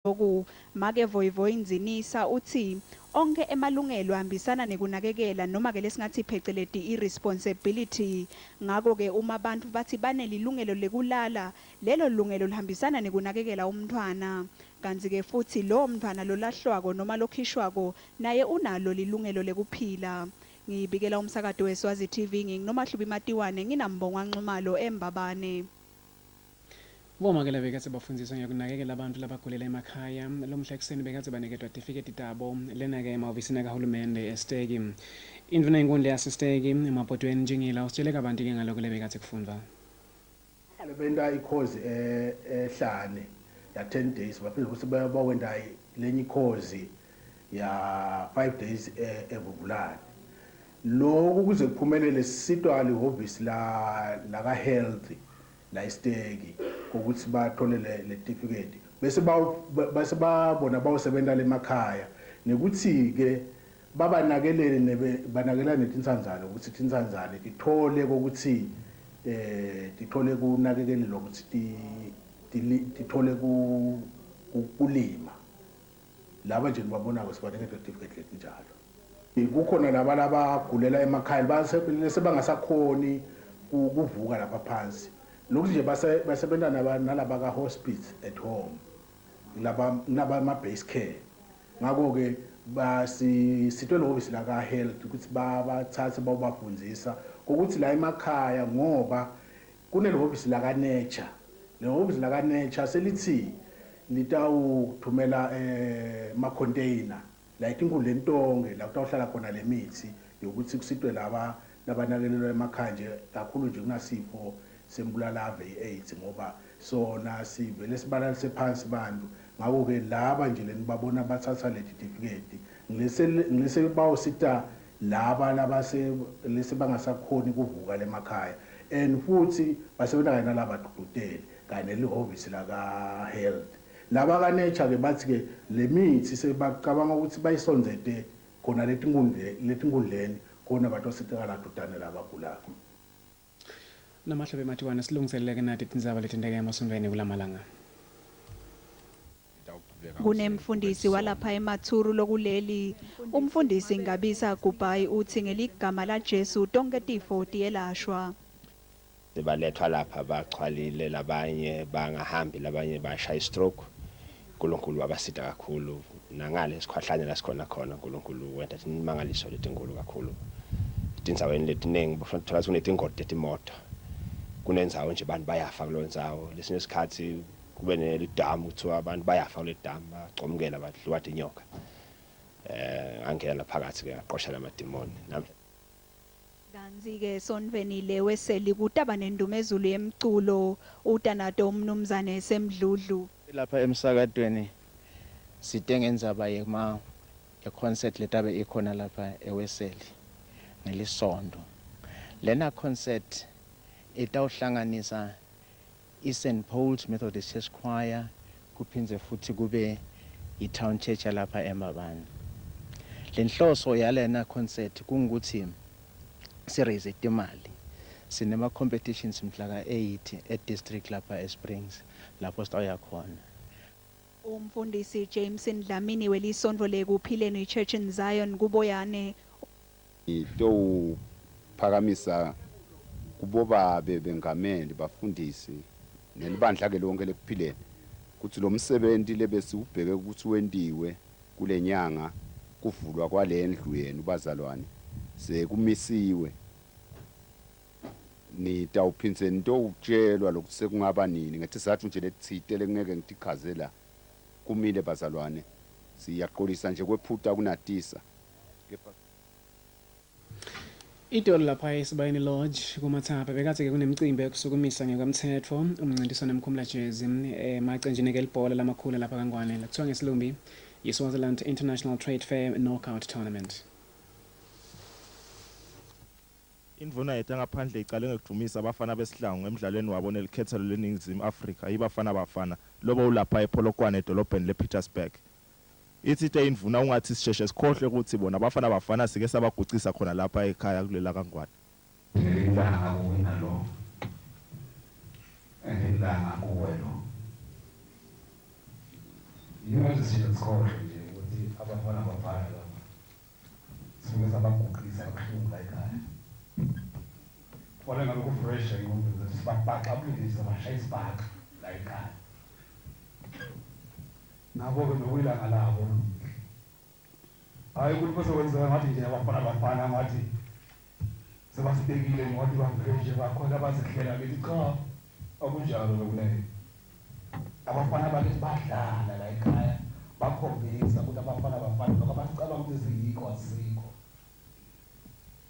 Oku make Voivoy Nzinisa uthi onke emalungelo ahambisana nekunakekela noma ke lesingathi pheceledi irresponsibility ngako ke uma abantu bathi banelilungelo lekulala lelo lungelo lihambisana nekunakekela umntwana kanti ke futhi lo mntwana lolahlwako noma lokhishwako naye unalo lilungelo lekuphila ngibikela umsakazo weSwaziTV nginoma Hlubi Matiwane nginambongwa Nxumalo eMbabane. Voma ke labekatse bafundiswa ngokunakekela abantu labagulela emakhaya lo mhla ekseni bekatse baniketwa certificate Tabo lena ke emahhovisini kahulumende eStegi indvuna inkundla yasestegi emapotweni njengila usitshele kabanti ke ngaloko lebekatse kufundwa benta ikhozi ehlane ya 10 days baphinde futhi bawenda lenye ikhozi ya 5 days evuvulani lokhu kuze kuphumelele sisitwa lihhovisi la ka health la istegi ukuthi bathole le certificate bese babona bawusebenza lemakhaya nekuthi ke babanakelele banakela netinsanzane ukuthi tinsanzane tithole ukuthi tithole kunakekele lokuthi tithole kulima laba nje nibabona kwesibanike certificate letinjalo kukhona labagulela emakhaya base bangasakhoni kuvuka lapha phansi lokhu nje basebenza nalaba ka hospice at home laba ama base care ngakho ke basitwe lo office la ka health ukuthi bathathe bawubafundisa ukuthi la emakhaya ngoba kunelo office la ka nature le office la ka nature selithi litawuthumela ma container like inkulu lentonge la kutawuhlala khona lemithi yokuthi kusitwe labanakelelwa emakhaya nje kakhulu nje kunasipho sembulalave i-AIDS ngoba sona sivele sibalalise phansi bantu ngako ke laba nje lenibabona bathatha le certificate ngilese bawusita laba lese bangasakhoni kuvuka lemakhaya and futhi basebenza kanye nalaba dokotela kanye nelihhovisi la ka health laba ka nature ke bathi ke lemithi sebacabanga ukuthi bayisonzete khona letingundleni khona abantu basitekala dudane labagulako Namahlobe Matiwane silungiseleke nathi Tindzaba letendeke emasondweni kulamalanga. Kunemfundisi walapha eMathuru lokuleli umfundisi Ngabisa Gubhayi uthi ngeligama la Jesu tonke tifo tiyelashwa. Balethwa lapha bachwalile labanye bangahambi labanye bashaya stroke uNkulunkulu wabasita kakhulu nangale sikhwahlanye la sikhona khona uNkulunkulu wenta imangaliso letinkulu kakhulu tindzaweni letiningi bafuna ukuthola kunetingoti etimoto kunenzawo nje abantu bayafa kulo ndzawo lesinye isikhathi kube nelidamu kuthiwa abantu bayafa kule damu bacomukela badliwa inyoka angena phakathi ke aqosha lamadimoni Kanzi ke sonvenile weseli kutaba nendumezulu yemculo utanato umnumzane semdludlu lapha emsakadweni sitengendzaba concert letabe ikhona lapha eweseli ngelisonto lena concert itawuhlanganisa St Paul's Methodist Church Choir kuphindze futhi kube i-town church lapha eMabane lenhloso yalena concert kungukuthi siraise imali sinema competitions mhla ka-8 e-district lapha eSprings lapho sitawuya khona umfundisi James Ndlamini welisonto lekuphileni iChurch in Zion kuboyane ito phakamisa kubobabe bengameli bafundisi nelibandla ke lonke lekuphileni kuthi lo msebenzi lebese ubheke ukuthi wendiwe kulenyanga kuvulwa kwalendlu yenu bazalwane sekumisiwe nitawuphindze into utshelwa lokuthi sekungaba nini ngathi sathi nje lethite lekungeke ngitichazela kumile bazalwane siyaqolisa nje kwephutha kunatisa Idolo lapha eSibayeni Lodge kuMathapha bekathe ke kunemicimbi yokusukumisa ngekwamthetho umncintiswano emkhumula jezi emaqenjini ke libhola lamakhulu lapha kaNgwane lakuthiwa ngesilumbi yiSwaziland International Trade Fair Knockout Tournament. Indvuna yethu ngaphandle icale ngekudumisa abafana besihlangu emidlalweni wabo nelikhethelo leNingizimu Afrika yibafana bafana lobo ulapha ePolokwane edolobheni lePietersburg. Ithi indvuna ungathi sisheshe sikhohle ukuthi bona abafana bafana sike sabagucisa khona lapha ekhaya kulela kaNgwane. Elanga kuwena lo. Elanga kuwena. Yingathi siyasikhohle nje ukuthi abafana abafana lapha sifike sabaguqisa kabuhlungu la ekhaya. Kufanele ngabe kufresh ingqondo sibaqabulise abashaya isibhaqa la ekhaya. Nabo-ke bekuyilanga labo. Hayi ukuthi kuzokwenzeka ngathi nje abafana ngathi sebasibekile ngathi bavele nje bakhona bazihlela bethi cha akunjalo lokuleyo. Abafana bakithi badlala la ekhaya bakhombisa ukuthi abafana bafana lokho abacabanga ukuthi ziyikho asikho.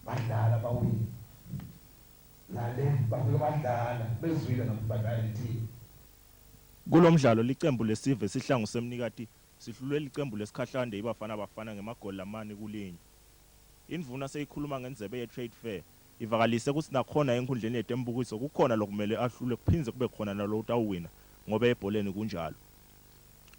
Badlala bawini. Nale bafike badlala bezwile nokuthi badlala ithini. Kulomdlalo licembu lesive sihlangu semnikati sihlulwe licembu lesikhahlande ibafana bafana ngemagoli lamane kulinye. Indvuna seyikhuluma ngendzebe ye trade fair ivakalise ukuthi nakhona enkundleni yetembukiso kukhona lokumele ahlule kuphinze kube khona nalo utawuwina ngoba ebholeni kunjalo.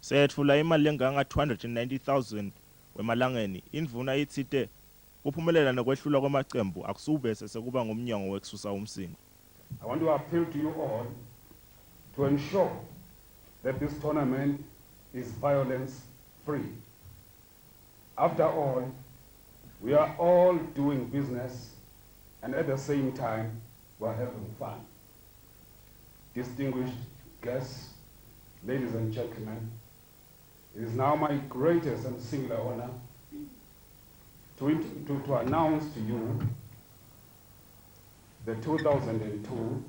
Sethula imali lenganga 290,000 wemalangeni indvuna ithite kuphumelela nokwehlula kwamacembu akusube sekuba ngomnyango wekususa umsingo. I want to appeal to you all to ensure that this tournament is violence free. After all, we are all doing business and at the same time we are having fun. Distinguished guests, ladies and gentlemen, it is now my greatest and singular honor to announce to you the 2002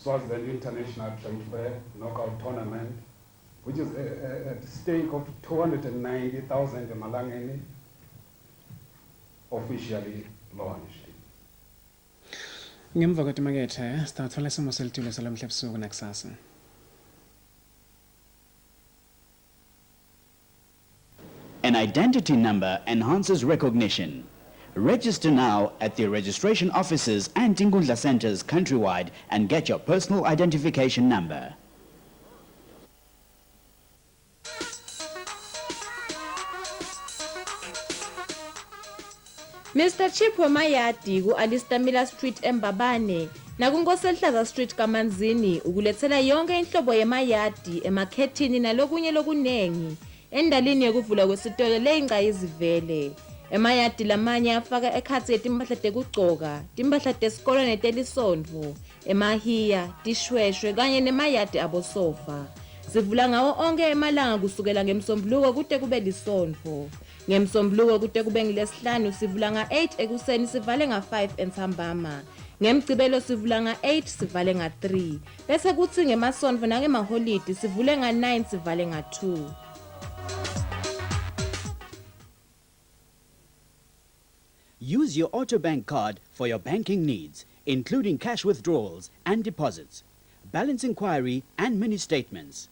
SwaziTV International Trade Fair Knockout Tournament, which is at a stake of 290,000 Malangeni, officially launched. Ngemva kwetimakethe sitathola isimo selitulo salamhla ebusuku nakusasa. An identity number enhances recognition. Register now at the registration offices and Tingundla centers countrywide and get your personal identification number. Mr. Chipwe Mayadi ku-Alistamila Street eMbabane nakunkosehlaza Street kaManzini ukulethela yonke inhlobo yemayadi emakhethini nalokunye lokunengi endalini yokuvula kwesitolo leyingqayizivele. Emayadi lamanye afaka ekhatsi yetimpahla tekugcoka, timpahla tesikolo netelisondvo, emahiya, tishweshwe kanye nemayadi abosofa. Sivula ngawo onke emalanga kusukela ngemsombuluko kude kube lisondvo. Ngemsombuluko kude kube ngilesihlanu sivula nga-8 ekuseni sivale nga-5 entsambama. Ngemgcibelo sivula nga-8 sivale nga-3. Bese kuthi ngemasondvo nangemaholidi sivule nga-9 sivale nga-2. Use your Autobank card for your banking needs, including cash withdrawals and deposits, balance inquiry and mini statements.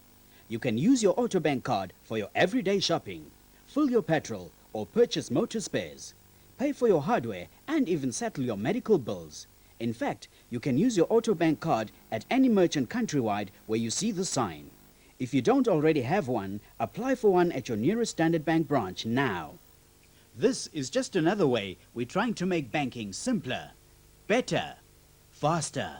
You can use your Autobank card for your everyday shopping, fill your petrol or purchase motor spares, pay for your hardware and even settle your medical bills. In fact, you can use your Autobank card at any merchant countrywide where you see the sign. If you don't already have one, apply for one at your nearest Standard Bank branch now. This is just another way we're trying to make banking simpler, better, faster.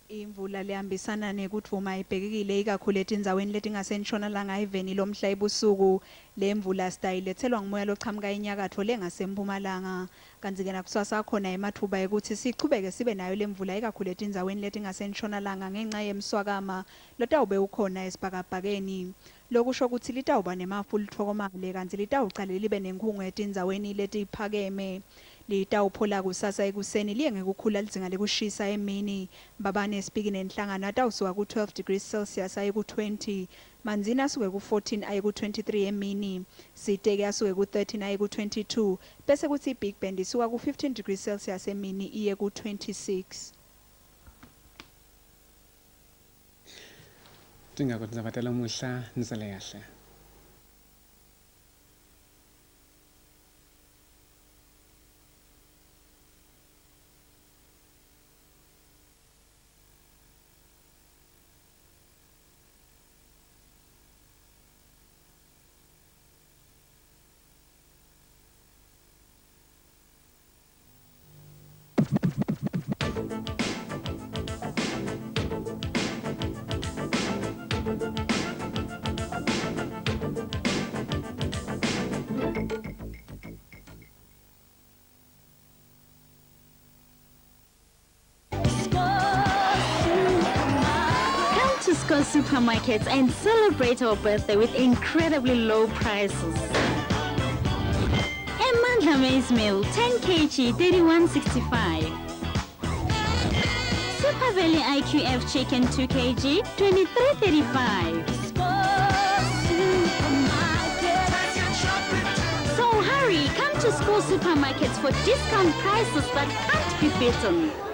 Imvula lehambisana nekudvuma ibhekekile ikakhulu etindzaweni letingasentshonalanga eveni lomhla ebusuku. Le mvula sidayilethelwa ngumoya lochamuka enyakatho lengasempumalanga. Kanti-ke nakusasa khona emathuba ekuthi sichubeke sibe nayo le mvula ikakhulu etindzaweni letingasentshonalanga ngenxa yemswakama lotawube ukhona esibhakabhakeni. Lokusho ukuthi litawuba nemafu lithokomale kanti litawucale libe nenkhungu etindzaweni letiphakeme. Litawuphola kusasa ekuseni liye ngekukhula lidzinga lekushisa emini. Mbabane speaking nenhlangano atawusuka ku-12 degrees Celsius aye ku-20. Manzini asuke ku-14 aye ku-23 emini. Siteke asuke ku-13 aye ku-22. Bese kuthi Big Bend isuka ku-15 degrees Celsius emini iye ku-26. Tingako Tindzaba muhla nizale kahle. School supermarkets and celebrate our birthday with incredibly low prices. Mandla maize meal, 10 kg, 31.65. Super Valley IQF chicken, 2 kg, 23.35. So hurry, come to School supermarkets for discount prices that can't be beaten.